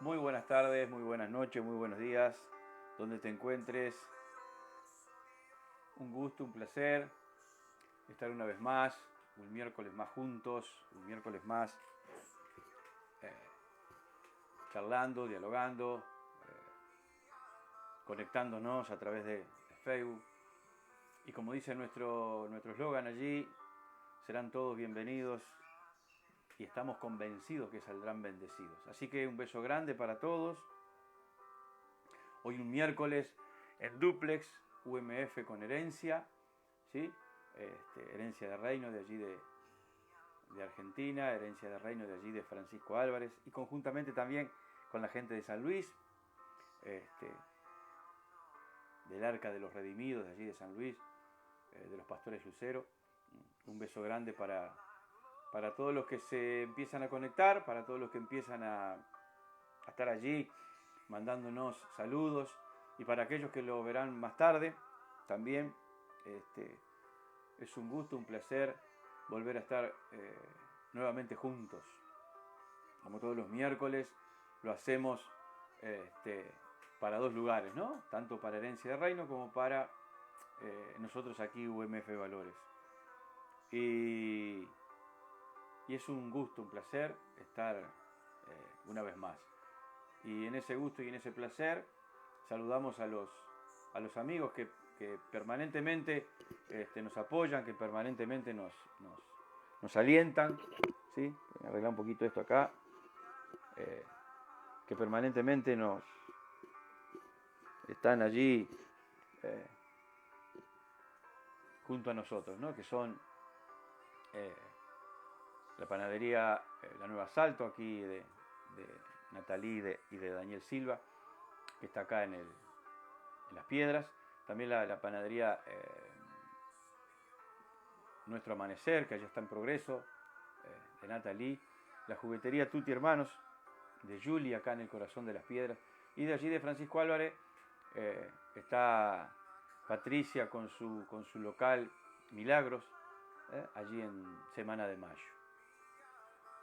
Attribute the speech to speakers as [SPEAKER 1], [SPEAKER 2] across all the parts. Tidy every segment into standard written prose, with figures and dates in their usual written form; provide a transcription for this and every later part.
[SPEAKER 1] Muy buenas tardes, muy buenas noches, muy buenos días, donde te encuentres. Un gusto, un placer estar una vez más, un miércoles más juntos, un miércoles más eh, charlando, dialogando, conectándonos a través de Facebook. Y como dice nuestro eslogan allí, serán todos bienvenidos y estamos convencidos que saldrán bendecidos. Así que un beso grande para todos. Hoy un miércoles en duplex, UMF con herencia, ¿sí? Herencia de reino de allí de Argentina, herencia de reino de allí de Francisco Álvarez y conjuntamente también con la gente de San Luis, del Arca de los Redimidos de allí de San Luis, de los pastores Lucero. Un beso grande para todos los que se empiezan a conectar, para todos los que empiezan a estar allí mandándonos saludos y para aquellos que lo verán más tarde también. Es un gusto, un placer volver a estar nuevamente juntos. Como todos los miércoles lo hacemos para dos lugares, ¿no? Tanto para Herencia de Reino como para nosotros aquí UMF Valores. Y es un gusto, un placer estar una vez más. Y en ese gusto y en ese placer saludamos a los amigos que permanentemente nos apoyan, que permanentemente nos alientan, ¿sí? Voy a arreglar un poquito esto acá, que permanentemente nos están allí junto a nosotros, ¿no? Que son la panadería La Nueva Salto, aquí de Natalí y de Daniel Silva, que está acá en Las Piedras. También la panadería Nuestro Amanecer, que allá está en Progreso, de Natalí. La juguetería Tutti Hermanos, de Juli, acá en el corazón de Las Piedras. Y de allí de Francisco Álvarez está Patricia con su local Milagros, allí en Semana de Mayo.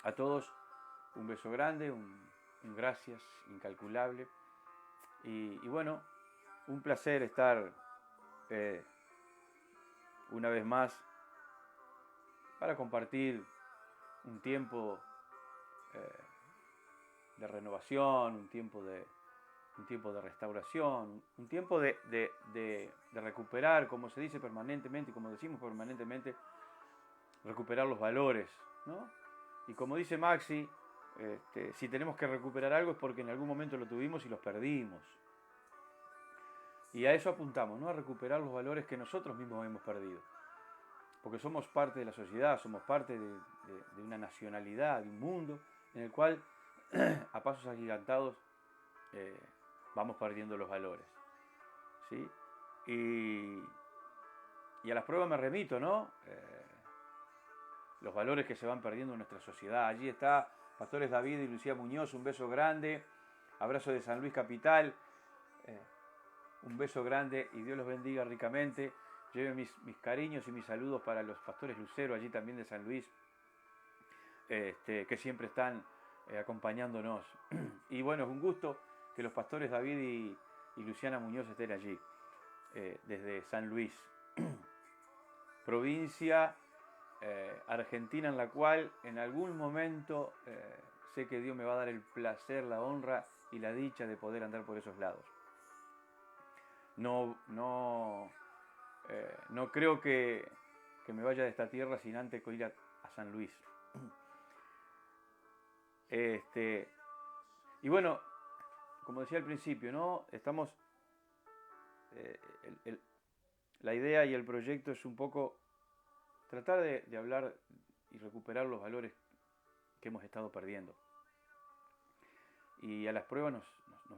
[SPEAKER 1] A todos un beso grande, un gracias incalculable. Y bueno, un placer estar una vez más para compartir un tiempo de renovación, un tiempo de restauración, un tiempo de recuperar, como se dice permanentemente, como decimos permanentemente, recuperar los valores, ¿no? Y como dice Maxi, si tenemos que recuperar algo es porque en algún momento lo tuvimos y los perdimos. Y a eso apuntamos, ¿no? A recuperar los valores que nosotros mismos hemos perdido. Porque somos parte de la sociedad, somos parte de una nacionalidad, de un mundo en el cual a pasos agigantados vamos perdiendo los valores, ¿sí? Y a las pruebas me remito, ¿no? Los valores que se van perdiendo en nuestra sociedad. Allí está Pastores David y Lucía Muñoz, un beso grande, abrazo de San Luis Capital, un beso grande y Dios los bendiga ricamente. Lleven mis cariños y mis saludos para los pastores Lucero, allí también de San Luis, que siempre están acompañándonos. Y bueno, es un gusto que los pastores David y Luciana Muñoz estén allí, desde San Luis, provincia argentina, en la cual en algún momento sé que Dios me va a dar el placer, la honra y la dicha de poder andar por esos lados. No creo que me vaya de esta tierra sin antes ir a San Luis. Y bueno, como decía al principio, ¿no? Estamos. La idea y el proyecto es un poco tratar de hablar y recuperar los valores que hemos estado perdiendo. Y a las pruebas nos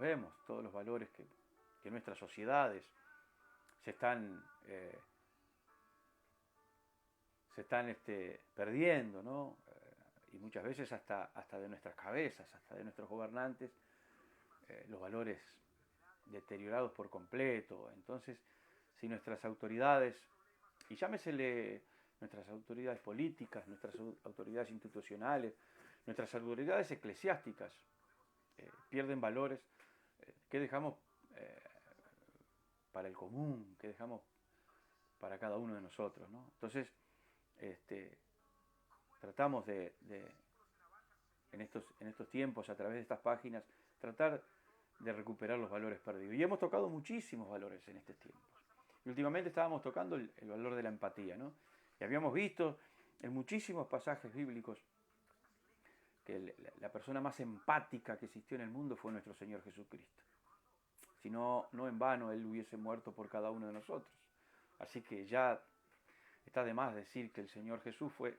[SPEAKER 1] vemos todos los valores que nuestras sociedades se están perdiendo, ¿no? Y muchas veces hasta de nuestras cabezas, hasta de nuestros gobernantes, los valores deteriorados por completo. Entonces, si nuestras autoridades, y llámesele nuestras autoridades políticas, nuestras autoridades institucionales, nuestras autoridades eclesiásticas, pierden valores, ¿qué dejamos para el común? ¿Qué dejamos para cada uno de nosotros, ¿no? Entonces, tratamos en estos tiempos, a través de estas páginas, tratar de recuperar los valores perdidos. Y hemos tocado muchísimos valores en estos tiempos. Y últimamente estábamos tocando el valor de la empatía, ¿no? Y habíamos visto en muchísimos pasajes bíblicos que la persona más empática que existió en el mundo fue nuestro Señor Jesucristo. Si no, no en vano Él hubiese muerto por cada uno de nosotros. Así que ya está de más decir que el Señor Jesús fue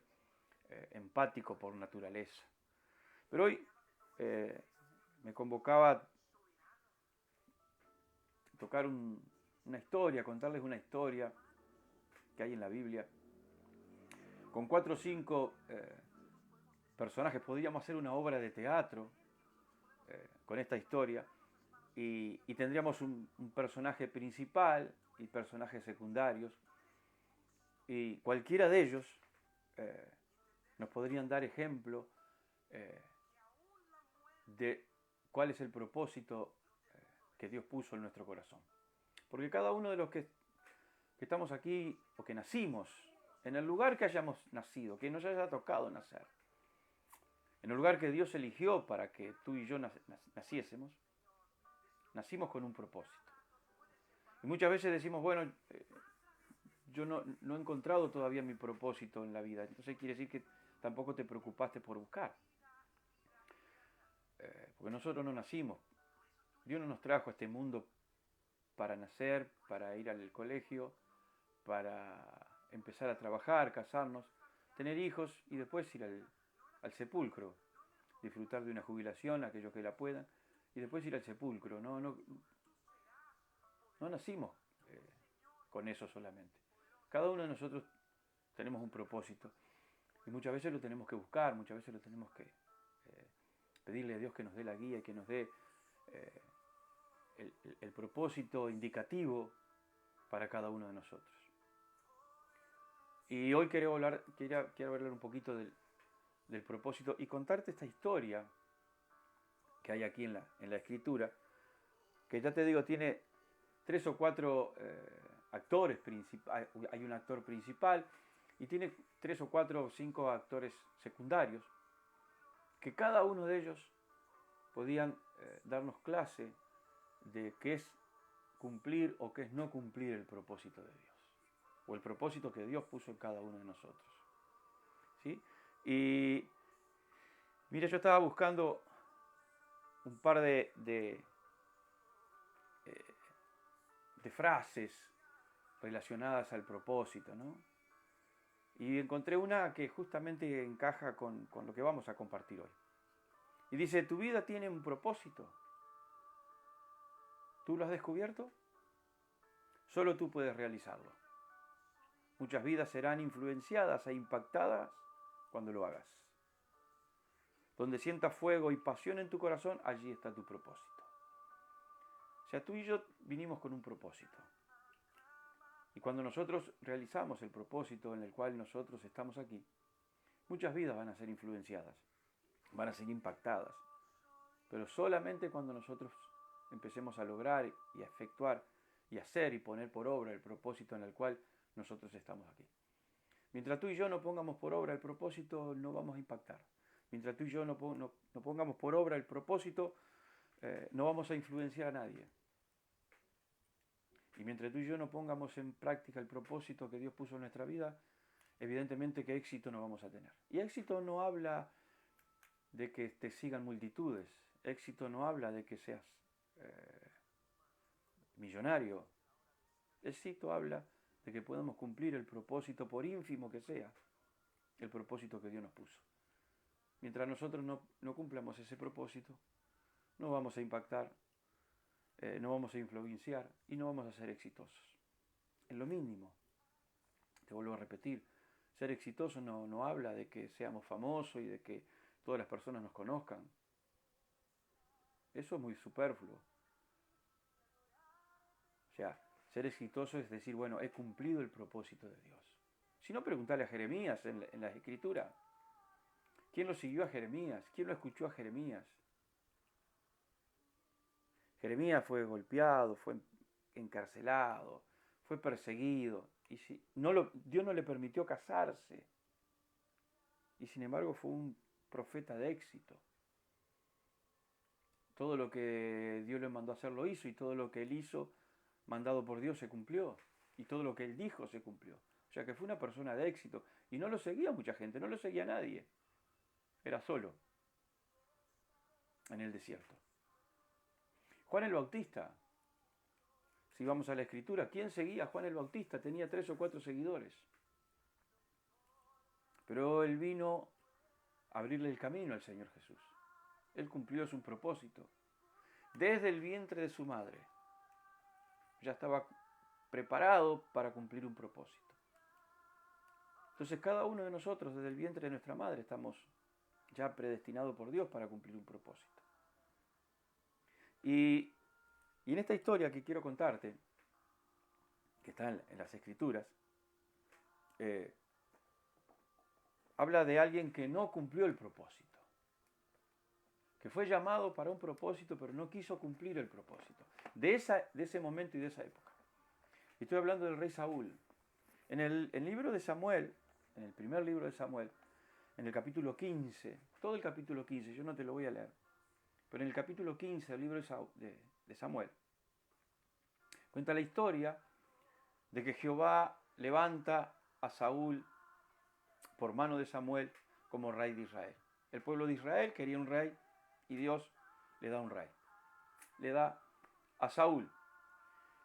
[SPEAKER 1] empático por naturaleza. Pero hoy me convocaba a tocar una historia, contarles una historia que hay en la Biblia, con 4 o 5 personajes. Podríamos hacer una obra de teatro con esta historia, y tendríamos un personaje principal y personajes secundarios, y cualquiera de ellos nos podrían dar ejemplo de cuál es el propósito que Dios puso en nuestro corazón. Porque cada uno de los que estamos aquí, o que nacimos, en el lugar que hayamos nacido, que nos haya tocado nacer, en el lugar que Dios eligió para que tú y yo naciésemos, nacimos con un propósito. Y muchas veces decimos, bueno, yo no he encontrado todavía mi propósito en la vida. Entonces quiere decir que tampoco te preocupaste por buscar. Porque nosotros no nacimos. Dios no nos trajo a este mundo para nacer, para ir al colegio, para empezar a trabajar, casarnos, tener hijos y después ir al sepulcro, disfrutar de una jubilación, aquellos que la puedan, y después ir al sepulcro. No nacimos con eso solamente. Cada uno de nosotros tenemos un propósito y muchas veces lo tenemos que buscar, muchas veces lo tenemos que pedirle a Dios que nos dé la guía y que nos dé el propósito indicativo para cada uno de nosotros. Y hoy quiero hablar un poquito del propósito y contarte esta historia que hay aquí en la Escritura, que ya te digo, tiene 3 o 4 actores principales. Hay un actor principal y tiene 3 o 4 o 5 actores secundarios, que cada uno de ellos podían darnos clase de qué es cumplir o qué es no cumplir el propósito de Dios, o el propósito que Dios puso en cada uno de nosotros. ¿Sí? Y mira, yo estaba buscando un par de frases relacionadas al propósito, ¿no? Y encontré una que justamente encaja con lo que vamos a compartir hoy. Y dice, tu vida tiene un propósito. ¿Tú lo has descubierto? Solo tú puedes realizarlo. Muchas vidas serán influenciadas e impactadas cuando lo hagas. Donde sientas fuego y pasión en tu corazón, allí está tu propósito. O sea, tú y yo vinimos con un propósito. Y cuando nosotros realizamos el propósito en el cual nosotros estamos aquí, muchas vidas van a ser influenciadas, van a ser impactadas. Pero solamente cuando nosotros empecemos a lograr y a efectuar y hacer y poner por obra el propósito en el cual nosotros estamos aquí. Mientras tú y yo no pongamos por obra el propósito, no vamos a impactar. Mientras tú y yo no pongamos por obra el propósito, no vamos a influenciar a nadie. Y mientras tú y yo no pongamos en práctica el propósito que Dios puso en nuestra vida, evidentemente que éxito no vamos a tener. Y éxito no habla de que te sigan multitudes. Éxito no habla de que seas millonario. Éxito habla de que podamos cumplir el propósito, por ínfimo que sea, el propósito que Dios nos puso. Mientras nosotros no cumplamos ese propósito, no vamos a impactar, no vamos a influenciar y no vamos a ser exitosos. En lo mínimo. Te vuelvo a repetir, ser exitoso no habla de que seamos famosos y de que todas las personas nos conozcan. Eso es muy superfluo. O sea, ser exitoso es decir, bueno, he cumplido el propósito de Dios. Si no, preguntarle a Jeremías en la Escritura. ¿Quién lo siguió a Jeremías? ¿Quién lo escuchó a Jeremías? Jeremías fue golpeado, fue encarcelado, fue perseguido. Y si, Dios no le permitió casarse. Y sin embargo fue un profeta de éxito. Todo lo que Dios le mandó a hacer lo hizo, y todo lo que él hizo, mandado por Dios, se cumplió. Y todo lo que él dijo se cumplió. O sea que fue una persona de éxito. Y no lo seguía mucha gente, no lo seguía nadie. Era solo, en el desierto. Juan el Bautista, si vamos a la Escritura, ¿quién seguía a Juan el Bautista? Tenía 3 o 4 seguidores. Pero él vino a abrirle el camino al Señor Jesús. Él cumplió su propósito. Desde el vientre de su madre ya estaba preparado para cumplir un propósito. Entonces cada uno de nosotros desde el vientre de nuestra madre estamos ya predestinados por Dios para cumplir un propósito. Y en esta historia que quiero contarte, que está en las Escrituras, habla de alguien que no cumplió el propósito, que fue llamado para un propósito, pero no quiso cumplir el propósito, de ese momento y de esa época. Estoy hablando del rey Saúl. En el libro de Samuel, en el primer libro de Samuel, en el capítulo 15, todo el capítulo 15, yo no te lo voy a leer, pero en el capítulo 15 del libro de Samuel, cuenta la historia de que Jehová levanta a Saúl por mano de Samuel como rey de Israel. El pueblo de Israel quería un rey y Dios le da un rey. Le da a Saúl.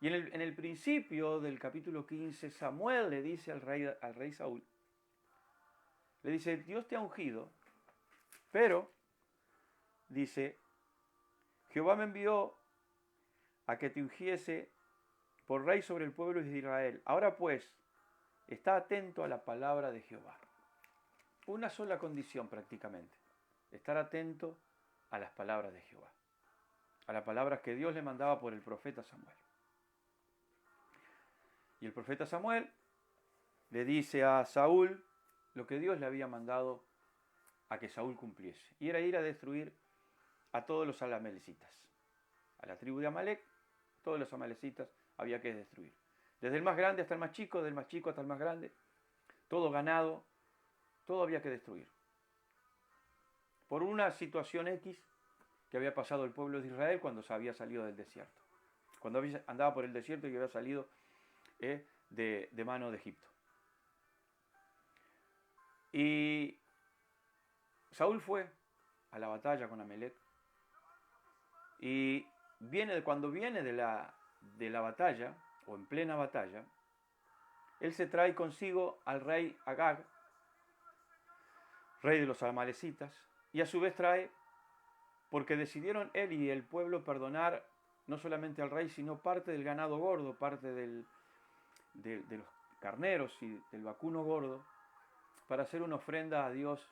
[SPEAKER 1] Y en el principio del capítulo 15, Samuel le dice al rey Saúl, le dice, Dios te ha ungido, pero, dice, Jehová me envió a que te ungiese por rey sobre el pueblo de Israel. Ahora pues, está atento a la palabra de Jehová. Una sola condición prácticamente, estar atento a las palabras de Jehová, a las palabras que Dios le mandaba por el profeta Samuel. Y el profeta Samuel le dice a Saúl lo que Dios le había mandado a que Saúl cumpliese. Y era ir a destruir a todos los amalecitas. A la tribu de Amalec, todos los amalecitas había que destruir. Desde el más grande hasta el más chico, del más chico hasta el más grande, todo ganado, todo había que destruir. Por una situación X que había pasado el pueblo de Israel cuando se había salido del desierto. Cuando andaba por el desierto y había salido de mano de Egipto. Y Saúl fue a la batalla con Amalec. Y cuando viene de la batalla, o en plena batalla, él se trae consigo al rey Agag, rey de los amalecitas, y a su vez trae, porque decidieron él y el pueblo perdonar no solamente al rey, sino parte del ganado gordo, parte de los carneros y del vacuno gordo, para hacer una ofrenda a Dios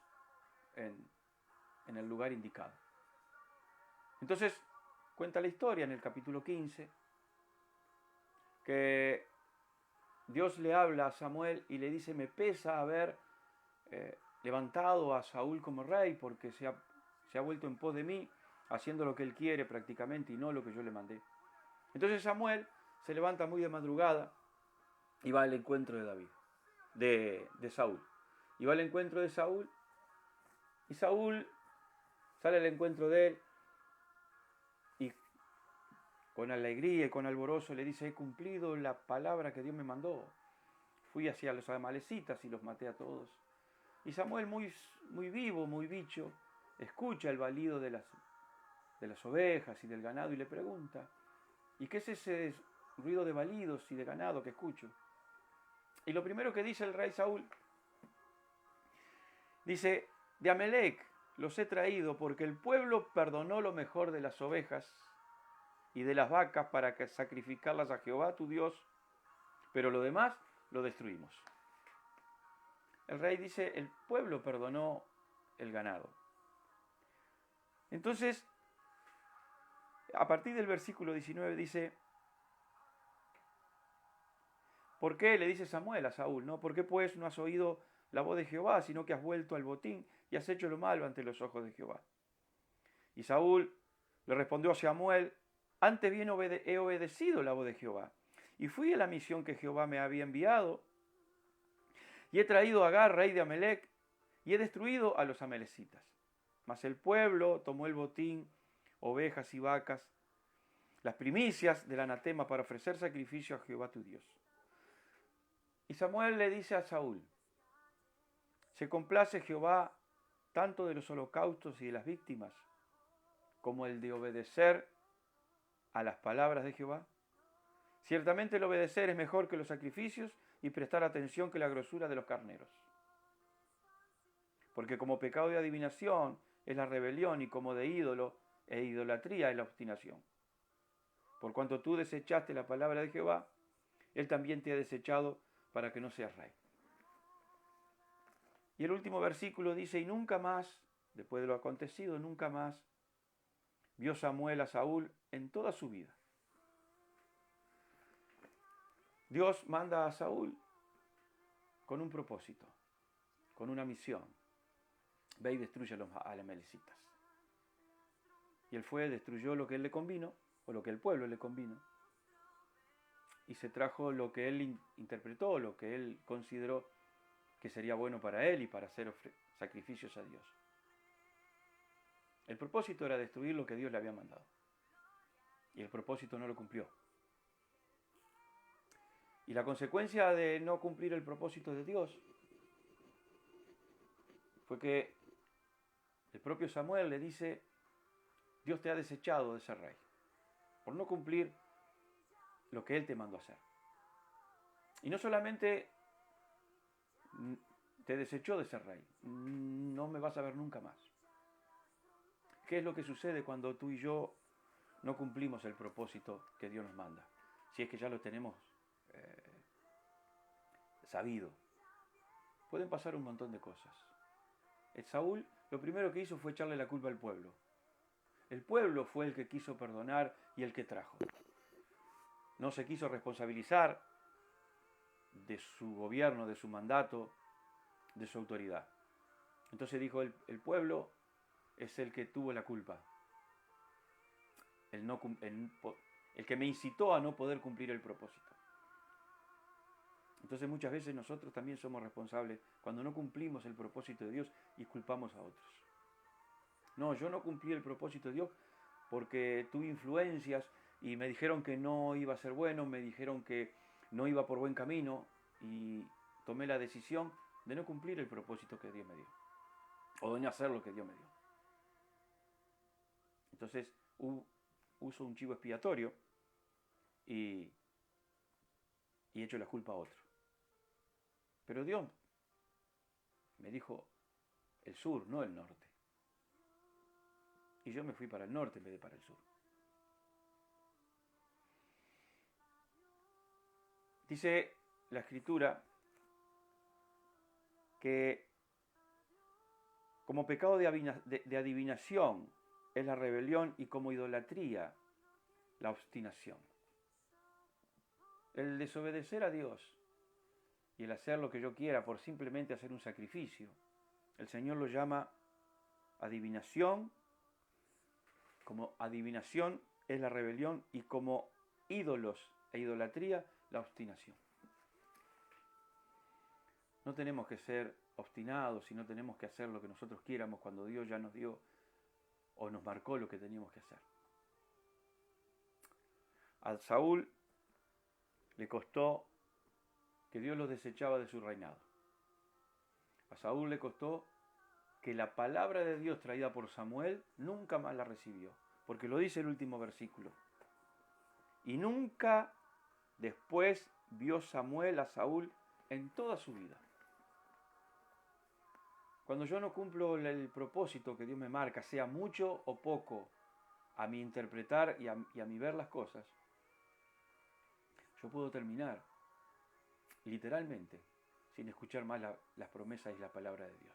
[SPEAKER 1] en el lugar indicado. Entonces, cuenta la historia en el capítulo 15, que Dios le habla a Samuel y le dice, me pesa haber levantado a Saúl como rey, porque se ha vuelto en pos de mí, haciendo lo que él quiere prácticamente y no lo que yo le mandé. Entonces Samuel se levanta muy de madrugada y va al encuentro de David, de Saúl. Y va al encuentro de Saúl, y Saúl sale al encuentro de él, y con alegría y con alborozo le dice, he cumplido la palabra que Dios me mandó. Fui hacia los amalecitas y los maté a todos. Y Samuel, muy, muy vivo, muy bicho, escucha el balido de las ovejas y del ganado y le pregunta, ¿y qué es ese ruido de balidos y de ganado que escucho? Y lo primero que dice el rey Saúl, dice, de Amalec los he traído porque el pueblo perdonó lo mejor de las ovejas y de las vacas para sacrificarlas a Jehová tu Dios, pero lo demás lo destruimos. El rey dice, el pueblo perdonó el ganado. Entonces, a partir del versículo 19 dice, ¿por qué? Le dice Samuel a Saúl, ¿no? ¿Por qué pues no has oído la voz de Jehová, sino que has vuelto al botín y has hecho lo malo ante los ojos de Jehová? Y Saúl le respondió a Samuel Antes bien he obedecido la voz de Jehová, y fui a la misión que Jehová me había enviado, y he traído a Agar, rey de Amalec, y he destruido a los amalecitas. Mas el pueblo tomó el botín, ovejas y vacas, las primicias del anatema para ofrecer sacrificio a Jehová tu Dios. Y Samuel le dice a Saúl, ¿se complace Jehová tanto de los holocaustos y de las víctimas como el de obedecer a las palabras de Jehová? Ciertamente el obedecer es mejor que los sacrificios y prestar atención que la grosura de los carneros. Porque como pecado de adivinación es la rebelión y como de ídolo e idolatría es la obstinación. Por cuanto tú desechaste la palabra de Jehová, Él también te ha desechado para que no seas rey. Y el último versículo dice, y nunca más, después de lo acontecido, nunca más vio Samuel a Saúl en toda su vida. Dios manda a Saúl con un propósito, con una misión. Ve y destruye a los amalecitas. Y él fue, destruyó lo que él le convino, o lo que el pueblo le convino, y se trajo lo que él interpretó, lo que él consideró que sería bueno para él y para hacer sacrificios a Dios. El propósito era destruir lo que Dios le había mandado. Y el propósito no lo cumplió. Y la consecuencia de no cumplir el propósito de Dios fue que el propio Samuel le dice, Dios te ha desechado de ser rey, por no cumplir lo que Él te mandó a hacer. Y no solamente te desechó de ser rey, no me vas a ver nunca más. ¿Qué es lo que sucede cuando tú y yo no cumplimos el propósito que Dios nos manda? Si es que ya lo tenemos sabido. Pueden pasar un montón de cosas. El Saúl lo primero que hizo fue echarle la culpa al pueblo. El pueblo fue el que quiso perdonar y el que trajo. No se quiso responsabilizar de su gobierno, de su mandato, de su autoridad. Entonces dijo, el pueblo es el que tuvo la culpa. El que me incitó a no poder cumplir el propósito. Entonces muchas veces nosotros también somos responsables cuando no cumplimos el propósito de Dios y culpamos a otros. No, yo no cumplí el propósito de Dios porque tuve influencias y me dijeron que no iba a ser bueno, me dijeron que no iba por buen camino y tomé la decisión de no cumplir el propósito que Dios me dio. O de no hacer lo que Dios me dio. Entonces uso un chivo expiatorio y echo la culpa a otro. Pero Dios me dijo el sur, no el norte. Y yo me fui para el norte en vez de para el sur. Dice la Escritura que como pecado de adivinación es la rebelión y como idolatría la obstinación. El desobedecer a Dios y el hacer lo que yo quiera por simplemente hacer un sacrificio, el Señor lo llama adivinación. Como adivinación es la rebelión y como ídolos e idolatría la obstinación. No tenemos que ser obstinados y no tenemos que hacer lo que nosotros quieramos cuando Dios ya nos dio o nos marcó lo que teníamos que hacer. A Saúl le costó que Dios lo desechaba de su reinado. A Saúl le costó que la palabra de Dios traída por Samuel nunca más la recibió, porque lo dice el último versículo. Y nunca después vio Samuel a Saúl en toda su vida. Cuando yo no cumplo el propósito que Dios me marca, sea mucho o poco, a mi interpretar y a mi ver las cosas, yo puedo terminar, literalmente, sin escuchar más las promesas y la palabra de Dios.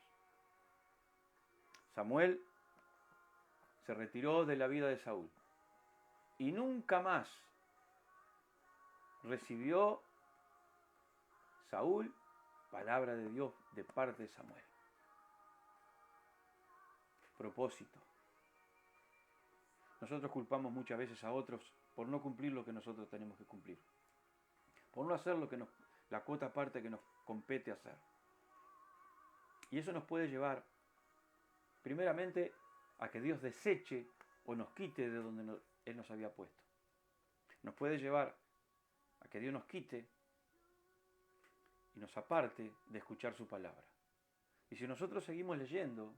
[SPEAKER 1] Samuel se retiró de la vida de Saúl y nunca más recibió Saúl palabra de Dios de parte de Samuel. Propósito. nosotros culpamos muchas veces a otros por no cumplir lo que nosotros tenemos que cumplir, por no hacer la cuota parte que nos compete hacer. Y eso nos puede llevar, primeramente, a que Dios deseche o nos quite de donde Él nos había puesto. Nos puede llevar a que Dios nos quite y nos aparte de escuchar su palabra. Y si nosotros seguimos leyendo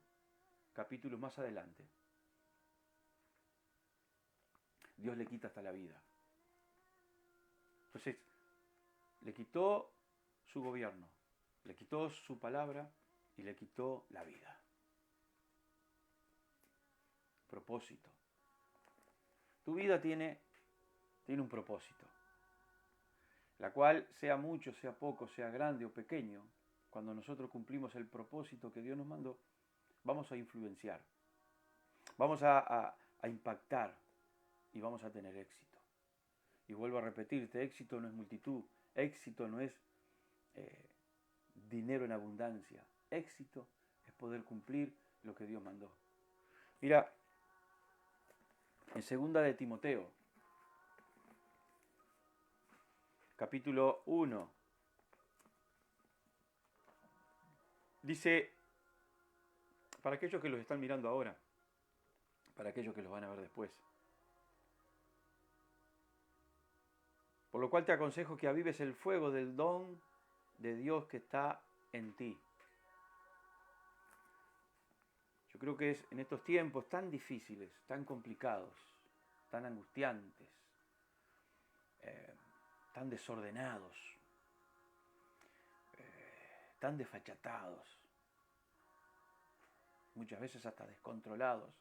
[SPEAKER 1] capítulos más adelante, Dios le quita hasta la vida. Entonces, le quitó su gobierno, le quitó su palabra y le quitó la vida. Propósito. Tu vida tiene un propósito, la cual, sea mucho, sea poco, sea grande o pequeño, cuando nosotros cumplimos el propósito que Dios nos mandó, vamos a influenciar, vamos a impactar y vamos a tener éxito. Y vuelvo a repetirte, éxito no es multitud, éxito no es dinero en abundancia, éxito es poder cumplir lo que Dios mandó. Mira, en 2 de Timoteo, capítulo 1, dice, para aquellos que los están mirando ahora, para aquellos que los van a ver después, por lo cual te aconsejo que avives el fuego del don de Dios que está en ti. Yo creo que es en estos tiempos tan difíciles, tan complicados, tan angustiantes, tan desordenados, tan desfachatados, muchas veces hasta descontrolados,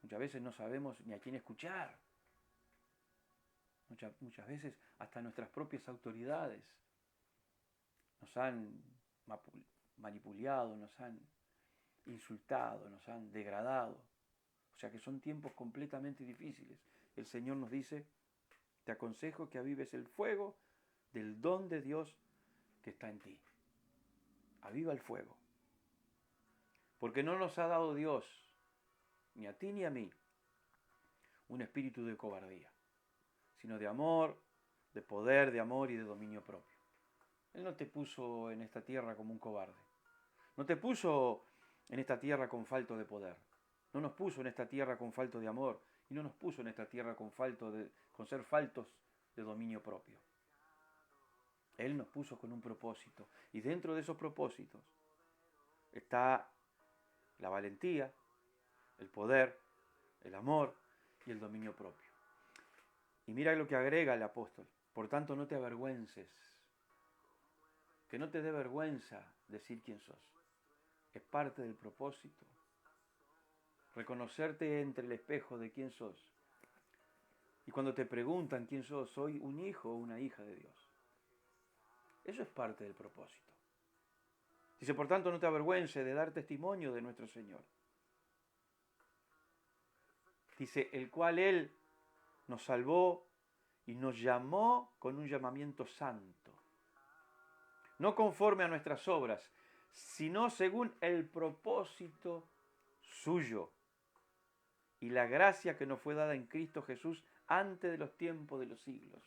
[SPEAKER 1] muchas veces no sabemos ni a quién escuchar, muchas veces hasta nuestras propias autoridades nos han manipulado, nos han insultado, nos han degradado. O sea que son tiempos completamente difíciles. El Señor nos dice, te aconsejo que avives el fuego del don de Dios que está en ti. Aviva el fuego. Porque no nos ha dado Dios, ni a ti ni a mí, un espíritu de cobardía, sino de amor, de poder, de amor y de dominio propio. Él no te puso en esta tierra como un cobarde. No te puso en esta tierra con falto de poder. No nos puso en esta tierra con falto de amor. Y no nos puso en esta tierra con ser faltos de dominio propio. Él nos puso con un propósito. Y dentro de esos propósitos está la valentía, el poder, el amor y el dominio propio. Y mira lo que agrega el apóstol. Por tanto, no te avergüences. Que no te dé vergüenza decir quién sos. Es parte del propósito. Reconocerte entre el espejo de quién sos. Y cuando te preguntan quién sos, soy un hijo o una hija de Dios. Eso es parte del propósito. Dice, por tanto, no te avergüences de dar testimonio de nuestro Señor. Dice, el cual Él nos salvó y nos llamó con un llamamiento santo. No conforme a nuestras obras, sino según el propósito suyo y la gracia que nos fue dada en Cristo Jesús antes de los tiempos de los siglos.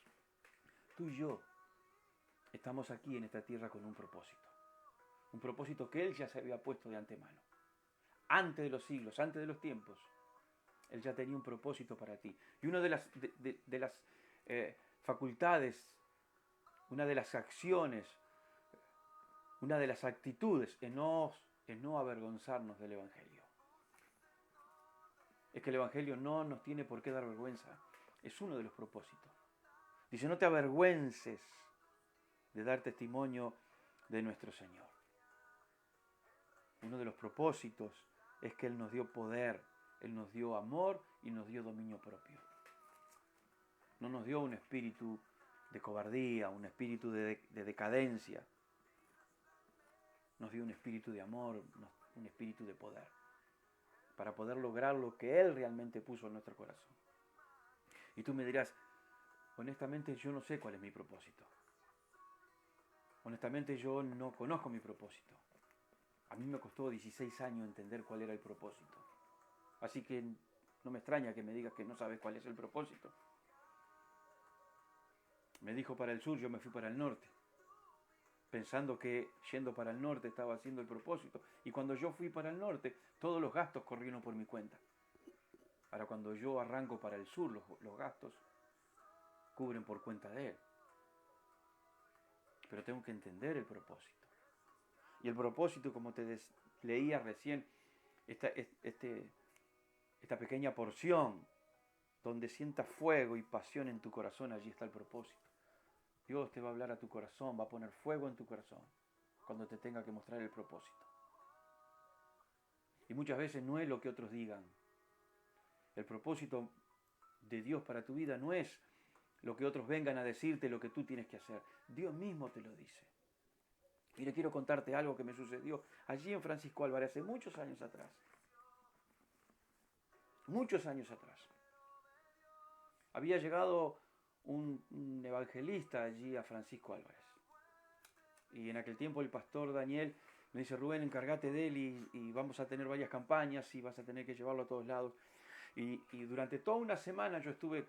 [SPEAKER 1] Tú y yo estamos aquí en esta tierra con un propósito que Él ya se había puesto de antemano. Antes de los siglos, antes de los tiempos, Él ya tenía un propósito para ti. Y una de las facultades, una de las acciones, una de las actitudes es no avergonzarnos del Evangelio. Es que el Evangelio no nos tiene por qué dar vergüenza. Es uno de los propósitos. Dice, no te avergüences de dar testimonio de nuestro Señor. Uno de los propósitos es que Él nos dio poder, Él nos dio amor y nos dio dominio propio. No nos dio un espíritu de cobardía, un espíritu de decadencia. Nos dio un espíritu de amor, un espíritu de poder, para poder lograr lo que Él realmente puso en nuestro corazón. Y tú me dirás, honestamente yo no sé cuál es mi propósito. Honestamente yo no conozco mi propósito. A mí me costó 16 años entender cuál era el propósito. Así que no me extraña que me digas que no sabes cuál es el propósito. Me dijo para el sur, yo me fui para el norte, pensando que yendo para el norte estaba haciendo el propósito. Y cuando yo fui para el norte, todos los gastos corrieron por mi cuenta. Ahora cuando yo arranco para el sur, los gastos cubren por cuenta de él. Pero tengo que entender el propósito. Y el propósito, como te leía recién, esta pequeña porción donde sientas fuego y pasión en tu corazón, allí está el propósito. Dios te va a hablar a tu corazón, va a poner fuego en tu corazón cuando te tenga que mostrar el propósito. Y muchas veces no es lo que otros digan. El propósito de Dios para tu vida no es lo que otros vengan a decirte lo que tú tienes que hacer. Dios mismo te lo dice. Mire, quiero contarte algo que me sucedió allí en Francisco Álvarez hace muchos años atrás. Muchos años atrás. Había llegado un evangelista allí a Francisco Álvarez. Y en aquel tiempo el pastor Daniel me dice, Rubén, encárgate de él y vamos a tener varias campañas y vas a tener que llevarlo a todos lados. Y durante toda una semana yo estuve,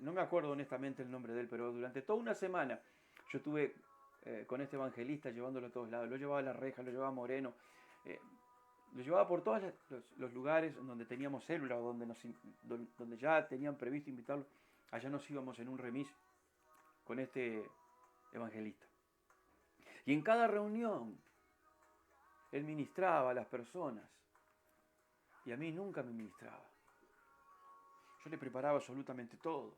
[SPEAKER 1] no me acuerdo honestamente el nombre de él, pero durante toda una semana yo estuve con este evangelista llevándolo a todos lados. Lo llevaba a La Reja, lo llevaba a Moreno, lo llevaba por todos los lugares donde teníamos célula, donde ya tenían previsto invitarlo. Allá nos íbamos en un remis con este evangelista. Y en cada reunión él ministraba a las personas y a mí nunca me ministraba. Yo le preparaba absolutamente todo.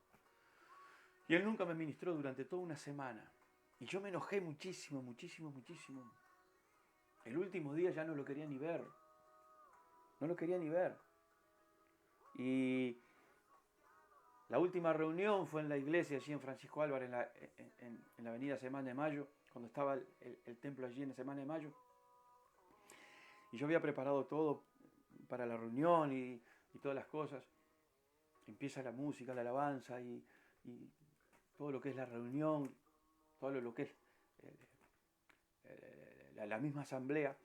[SPEAKER 1] Y él nunca me ministró durante toda una semana. Y yo me enojé muchísimo, muchísimo, muchísimo. El último día ya no lo quería ni ver. No lo quería ni ver. Y la última reunión fue en la iglesia, allí en Francisco Álvarez, en la avenida Semana de Mayo, cuando estaba el templo allí en la Semana de Mayo. Y yo había preparado todo para la reunión y todas las cosas. Empieza la música, la alabanza y todo lo que es la reunión, todo lo que es la misma asamblea.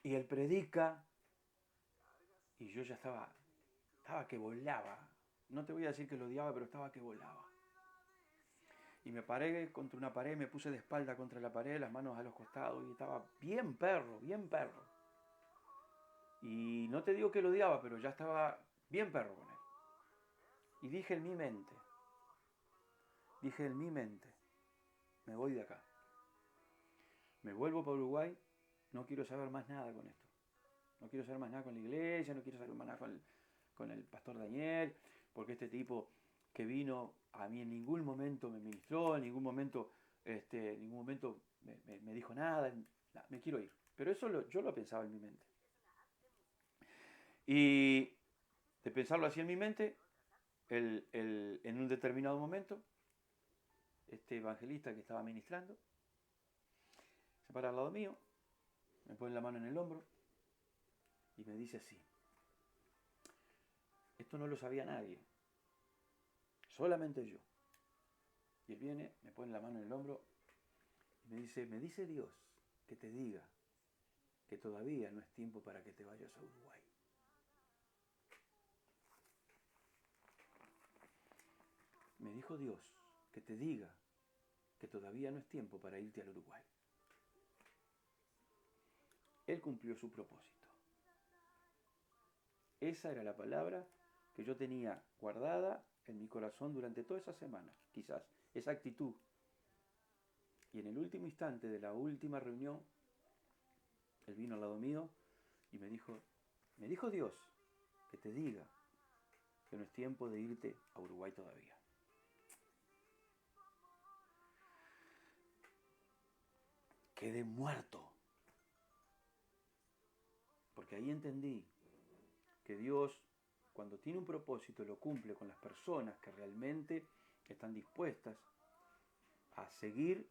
[SPEAKER 1] Y él predica y yo ya estaba que volaba. No te voy a decir que lo odiaba, pero estaba que volaba. Y me paré contra una pared, me puse de espalda contra la pared, las manos a los costados y estaba bien perro, bien perro. Y no te digo que lo odiaba, pero ya estaba bien perro con él. Y dije en mi mente, me voy de acá. Me vuelvo para Uruguay, no quiero saber más nada con esto. No quiero saber más nada con la iglesia, no quiero saber más nada con el pastor Daniel, porque este tipo que vino a mí en ningún momento me ministró, en ningún momento, me dijo nada, me quiero ir. Pero eso yo lo pensaba en mi mente. Y de pensarlo así en mi mente, en un determinado momento, este evangelista que estaba ministrando, se para al lado mío, me pone la mano en el hombro y me dice así, esto no lo sabía nadie, solamente yo. Y él viene, me pone la mano en el hombro y me dice Dios que te diga que todavía no es tiempo para que te vayas a Uruguay. Me dijo Dios que te diga que todavía no es tiempo para irte al Uruguay. Él cumplió su propósito. Esa era la palabra que yo tenía guardada en mi corazón durante toda esa semana, quizás, esa actitud. Y en el último instante de la última reunión, él vino al lado mío y me dijo Dios que te diga que no es tiempo de irte a Uruguay todavía. Quedé muerto. Porque ahí entendí que Dios, cuando tiene un propósito, lo cumple con las personas que realmente están dispuestas a seguir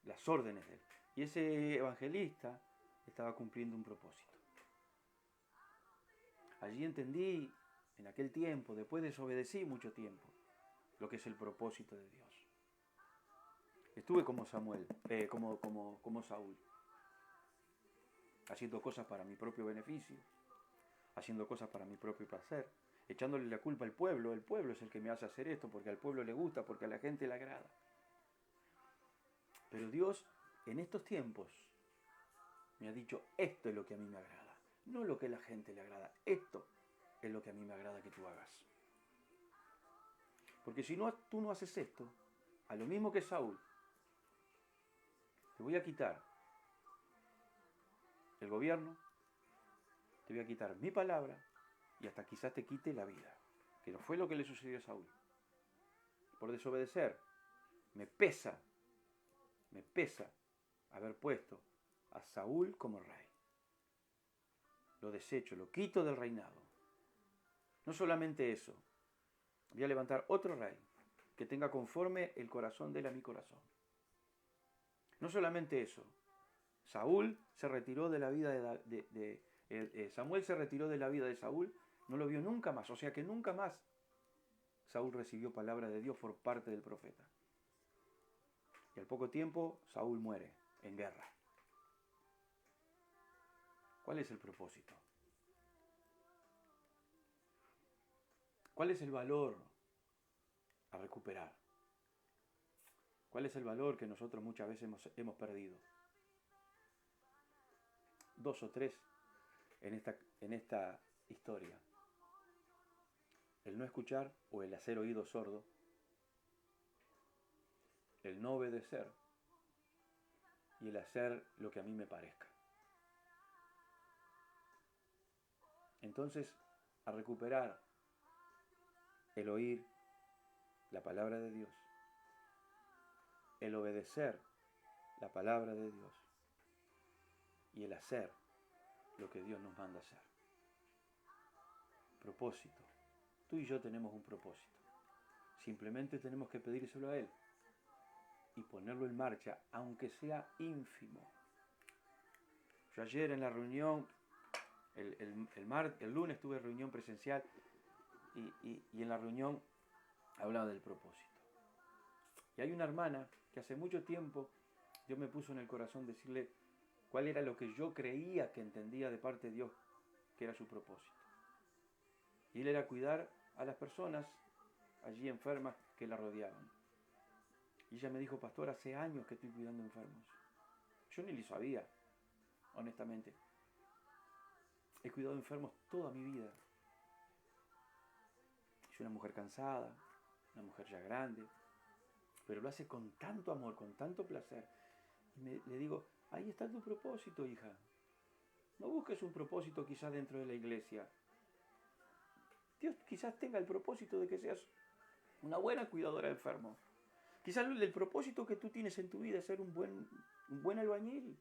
[SPEAKER 1] las órdenes de él. Y ese evangelista estaba cumpliendo un propósito. Allí entendí, en aquel tiempo, después desobedecí mucho tiempo, lo que es el propósito de Dios. Estuve como Saúl, haciendo cosas para mi propio beneficio, haciendo cosas para mi propio placer, echándole la culpa al pueblo. El pueblo es el que me hace hacer esto, porque al pueblo le gusta, porque a la gente le agrada. Pero Dios, en estos tiempos, me ha dicho, esto es lo que a mí me agrada, no lo que a la gente le agrada, esto es lo que a mí me agrada que tú hagas. Porque si no, tú no haces esto, a lo mismo que Saúl, te voy a quitar el gobierno, te voy a quitar mi palabra y hasta quizás te quite la vida. Que no fue lo que le sucedió a Saúl. Por desobedecer, me pesa haber puesto a Saúl como rey. Lo desecho, lo quito del reinado. No solamente eso, voy a levantar otro rey que tenga conforme el corazón de él a mi corazón. No solamente eso, Saúl se retiró de la vida Samuel se retiró de la vida de Saúl, no lo vio nunca más, o sea que nunca más Saúl recibió palabra de Dios por parte del profeta. Y al poco tiempo Saúl muere en guerra. ¿Cuál es el propósito? ¿Cuál es el valor a recuperar? ¿Cuál es el valor que nosotros muchas veces hemos perdido? 2 o 3 en esta historia. El no escuchar o el hacer oído sordo, el no obedecer y el hacer lo que a mí me parezca. Entonces, a recuperar el oír la palabra de Dios, el obedecer la palabra de Dios y el hacer lo que Dios nos manda hacer. Propósito. Tú y yo tenemos un propósito. Simplemente tenemos que pedírselo a Él y ponerlo en marcha, aunque sea ínfimo. Yo ayer en la reunión, el lunes tuve reunión presencial y en la reunión hablaba del propósito. Y hay una hermana que hace mucho tiempo Dios me puso en el corazón decirle cuál era lo que yo creía que entendía de parte de Dios que era su propósito. Y Él era cuidar a las personas allí enfermas que la rodeaban. Y ella me dijo, pastor, hace años que estoy cuidando enfermos. Yo ni lo sabía, honestamente. He cuidado enfermos toda mi vida. Soy una mujer cansada, una mujer ya grande, pero lo hace con tanto amor, con tanto placer. Y le digo, ahí está tu propósito, hija. No busques un propósito quizás dentro de la iglesia. Dios quizás tenga el propósito de que seas una buena cuidadora de enfermos. Quizás el propósito que tú tienes en tu vida es ser un buen albañil.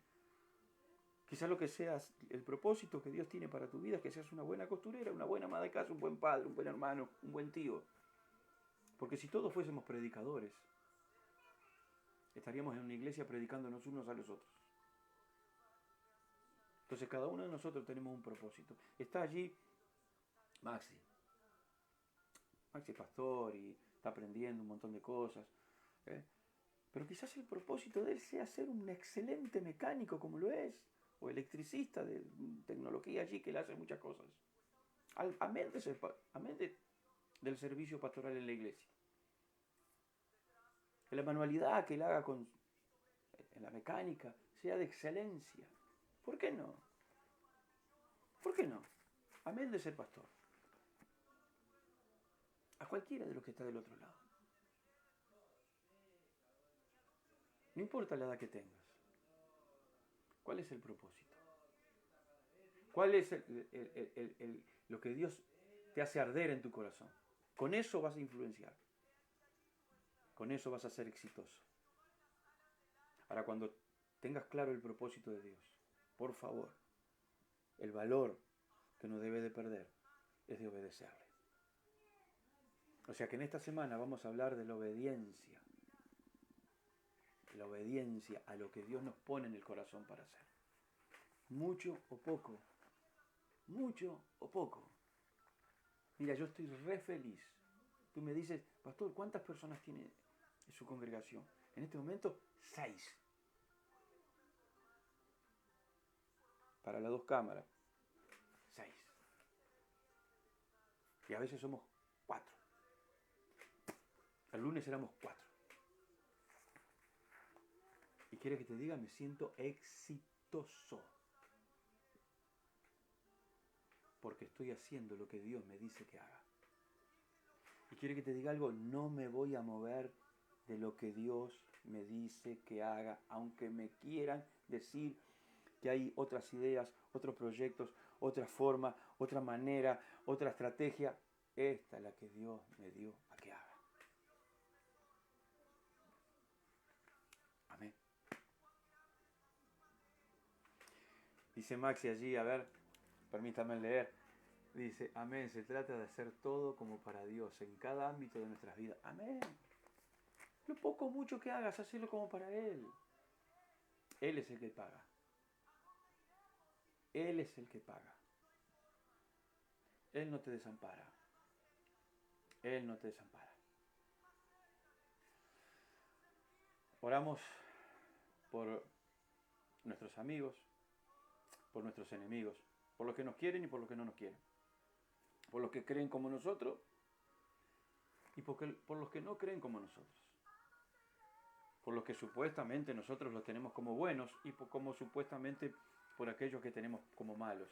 [SPEAKER 1] Quizás lo que seas, el propósito que Dios tiene para tu vida es que seas una buena costurera, una buena ama de casa, un buen padre, un buen hermano, un buen tío. Porque si todos fuésemos predicadores, estaríamos en una iglesia predicándonos unos a los otros. Entonces cada uno de nosotros tenemos un propósito. Está allí Maxi. Maxi es pastor y está aprendiendo un montón de cosas. Pero quizás el propósito de él sea ser un excelente mecánico como lo es, o electricista de tecnología allí que le hace muchas cosas. Amén del servicio pastoral en la iglesia. Que la manualidad que él haga en la mecánica sea de excelencia. ¿Por qué no? ¿Por qué no? Amén de ser pastor. A cualquiera de los que está del otro lado. No importa la edad que tengas. ¿Cuál es el propósito? ¿Cuál es lo que Dios te hace arder en tu corazón? Con eso vas a influenciar. Con eso vas a ser exitoso. Ahora, cuando tengas claro el propósito de Dios, por favor, el valor que no debe de perder es de obedecerle. O sea que en esta semana vamos a hablar de la obediencia. La obediencia a lo que Dios nos pone en el corazón para hacer. Mucho o poco. Mucho o poco. Mira, yo estoy re feliz. Tú me dices, pastor, ¿cuántas personas tiene en su congregación? En este momento, 6. Para las 2 cámaras, 6. Y a veces somos 4. El lunes éramos 4. Y quiere que te diga, me siento exitoso. Porque estoy haciendo lo que Dios me dice que haga. Y quiere que te diga algo, no me voy a mover de lo que Dios me dice que haga, aunque me quieran decir que hay otras ideas, otros proyectos, otra forma, otra manera, otra estrategia. Esta es la que Dios me dio a que haga. Amén. Dice Maxi allí, a ver, permítame leer. Dice, amén, se trata de hacer todo como para Dios, en cada ámbito de nuestras vidas. Amén. Lo poco o mucho que hagas, hacelo como para Él. Él es el que paga. Él es el que paga. Él no te desampara. Él no te desampara. Oramos por nuestros amigos, por nuestros enemigos, por los que nos quieren y por los que no nos quieren, por los que creen como nosotros y por los que no creen como nosotros, por los que supuestamente nosotros los tenemos como buenos y como supuestamente por aquellos que tenemos como malos.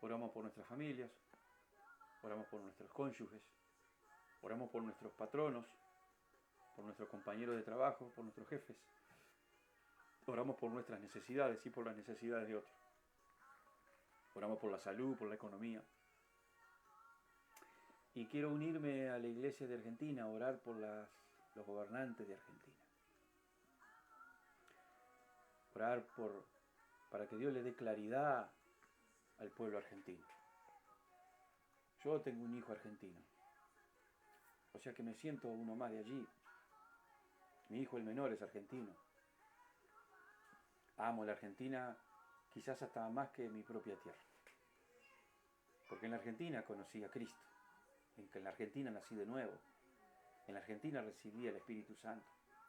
[SPEAKER 1] Oramos por nuestras familias, oramos por nuestros cónyuges, oramos por nuestros patronos, por nuestros compañeros de trabajo, por nuestros jefes. Oramos por nuestras necesidades y por las necesidades de otros. Oramos por la salud, por la economía. Y quiero unirme a la iglesia de Argentina, a orar por los gobernantes de Argentina. Orar para que Dios le dé claridad al pueblo argentino. Yo tengo un hijo argentino, o sea que me siento uno más de allí. Mi hijo el menor es argentino. Amo la Argentina quizás hasta más que mi propia tierra. Porque en la Argentina conocí a Cristo. En la Argentina nací de nuevo. En la Argentina recibí el Espíritu Santo.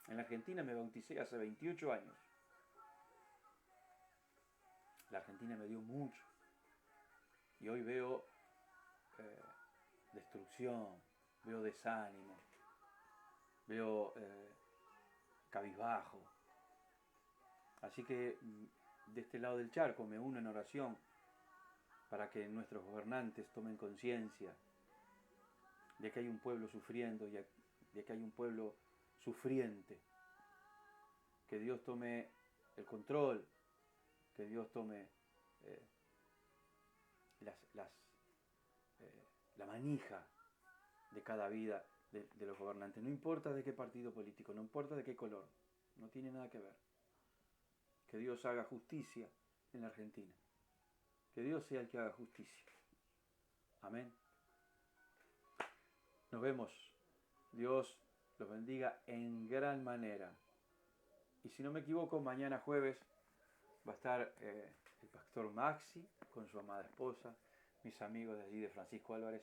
[SPEAKER 1] En la Argentina me bauticé hace 28 años. La Argentina me dio mucho. Y hoy veo destrucción, veo desánimo, veo cabizbajo. Así que de este lado del charco me uno en oración para que nuestros gobernantes tomen conciencia de que hay un pueblo sufriendo y de que hay un pueblo sufriente. Que Dios tome el control, que Dios tome la manija de cada vida de los gobernantes. No importa de qué partido político, no importa de qué color, no tiene nada que ver. Que Dios haga justicia en la Argentina. Que Dios sea el que haga justicia. Amén. Nos vemos. Dios los bendiga en gran manera. Y si no me equivoco, mañana jueves va a estar el pastor Maxi con su amada esposa, mis amigos de allí de Francisco Álvarez.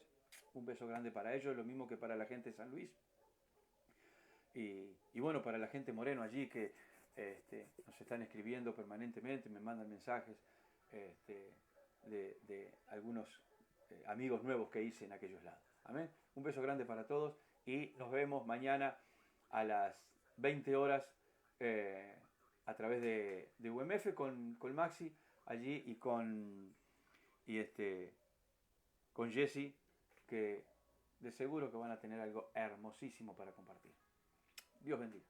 [SPEAKER 1] Un beso grande para ellos, lo mismo que para la gente de San Luis. Y bueno, para la gente Moreno allí que nos están escribiendo permanentemente, me mandan mensajes de algunos amigos nuevos que hice en aquellos lados. Amén. Un beso grande para todos y nos vemos mañana a las 20 horas a través de UMF con Maxi allí y con Jesse, que de seguro que van a tener algo hermosísimo para compartir. Dios bendiga.